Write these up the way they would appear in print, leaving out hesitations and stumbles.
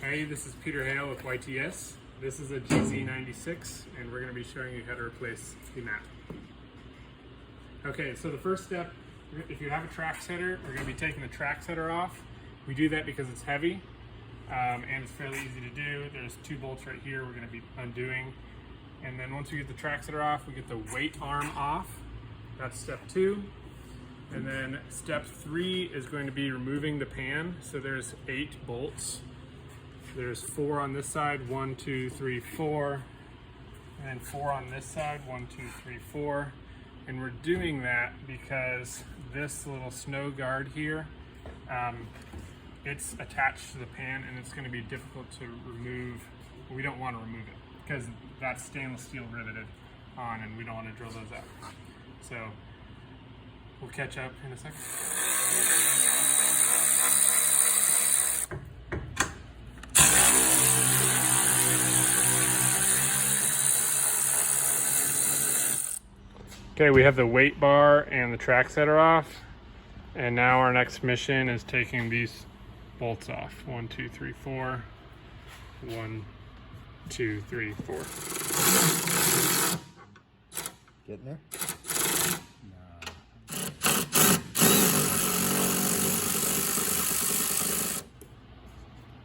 Hey, this is Peter Hale with YTS. This is a GZ96 and we're going to be showing you how to replace the mat. Okay, so the first step, if you have a track setter, we're going to be taking the track setter off. We do that because it's heavy and it's fairly easy to do. There's two bolts right here we're going to be undoing. And then once we get the track setter off, we get the weight arm off. That's step 2. And then step 3 is going to be removing the pan. So there's 8 bolts. There's 4 on this side, 1, 2, 3, 4, and then 4 on this side, 1, 2, 3, 4. And we're doing that because this little snow guard here, it's attached to the pan and it's going to be difficult to remove. We don't want to remove it because that's stainless steel riveted on and we don't want to drill those out. So we'll catch up in a second. Okay, we have the weight bar and the track setter off, and now our next mission is taking these bolts off. 1, 2, 3, 4. 1, 2, 3, 4. Getting there?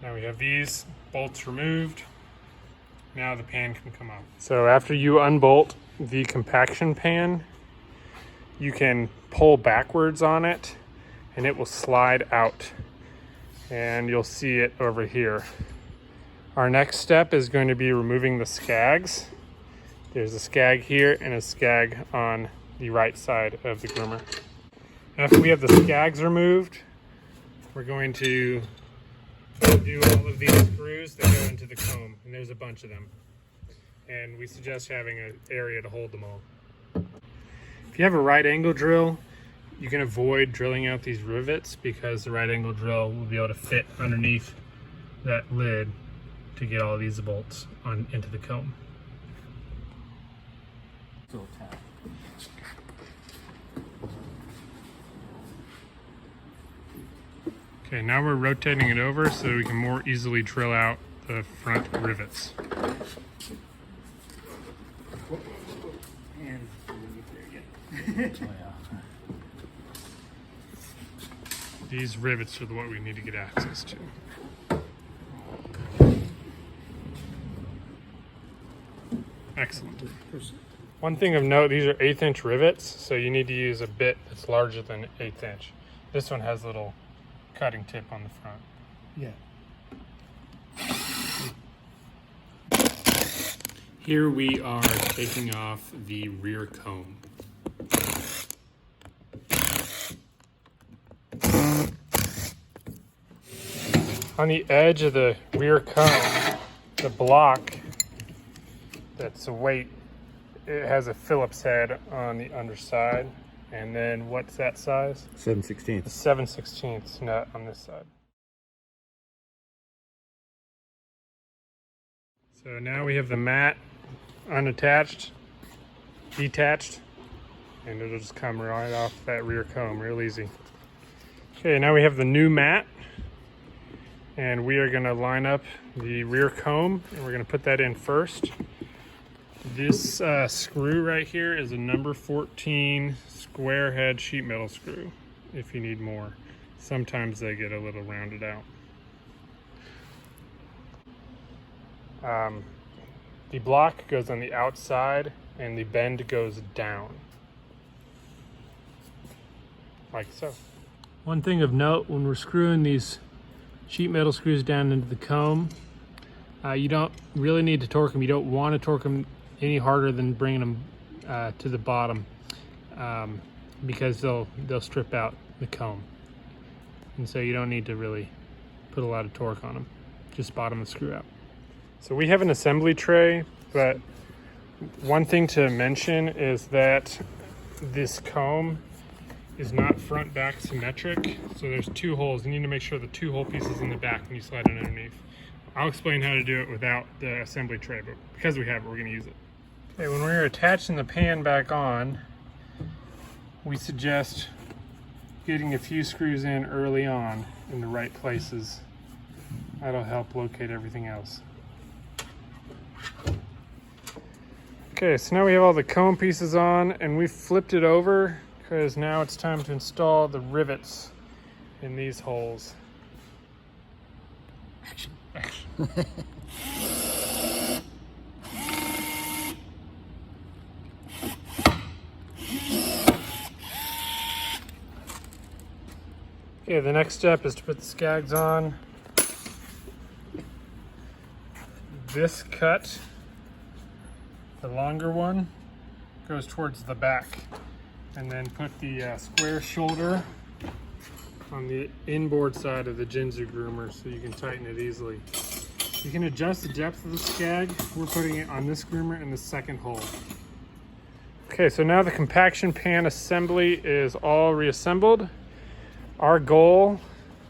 Now we have these bolts removed. Now the pan can come out. So after you unbolt the compaction pan, you can pull backwards on it and it will slide out. And you'll see it over here. Our next step is going to be removing the scags. There's a scag here and a scag on the right side of the groomer. After we have the scags removed, we're going to do all of these screws that go into the comb, and there's a bunch of them. And we suggest having an area to hold them all. If you have a right angle drill, you can avoid drilling out these rivets because the right angle drill will be able to fit underneath that lid to get all these bolts on into the comb. Still tap. Okay, now we're rotating it over so we can more easily drill out the front rivets. And there again. These rivets are what we need to get access to. Excellent. One thing of note, these are 1/8 inch rivets, so you need to use a bit that's larger than 1/8 inch. This one has a little cutting tip on the front. Yeah. Here we are taking off the rear comb. On the edge of the rear comb, the block that's a weight, it has a Phillips head on the underside. And then what's that size? 7/16. 7/16 nut on this side. So now we have the mat unattached, detached, and it'll just come right off that rear comb real easy. Okay, now we have the new mat, and we are going to line up the rear comb, and we're going to put that in first. This screw right here is a number 14 square head sheet metal screw if you need more. Sometimes they get a little rounded out. The block goes on the outside and the bend goes down, like so. One thing of note, when we're screwing these sheet metal screws down into the comb, you don't really need to torque them. You don't want to torque them any harder than bringing them to the bottom because they'll strip out the comb. And so you don't need to really put a lot of torque on them. Just bottom the screw out. So we have an assembly tray, but one thing to mention is that this comb is not front back symmetric. So there's 2 holes. You need to make sure the 2 hole piece is in the back when you slide it underneath. I'll explain how to do it without the assembly tray, but because we have it, we're going to use it. Okay, when we're attaching the pan back on, we suggest getting a few screws in early on in the right places That'll help locate everything else. Okay, so now we have all the comb pieces on, and we flipped it over because now it's time to install the rivets in these holes. Action. Okay, the next step is to put the scags on. This cut, the longer one, goes towards the back. And then put the square shoulder on the inboard side of the Ginzugroomer so you can tighten it easily. You can adjust the depth of the scag. We're putting it on this groomer in the second hole. Okay, so now the compaction pan assembly is all reassembled. Our goal,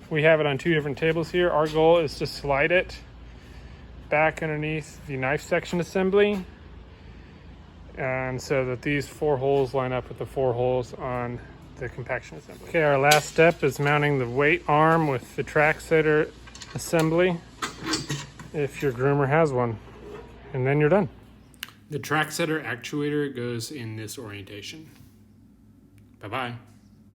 we have it on two different tables here. Our goal is to slide it back underneath the knife section assembly, and so that these 4 holes line up with the 4 holes on the compaction assembly. Okay, our last step is mounting the weight arm with the track setter assembly, if your groomer has one, and then you're done. The track setter actuator goes in this orientation. Bye-bye.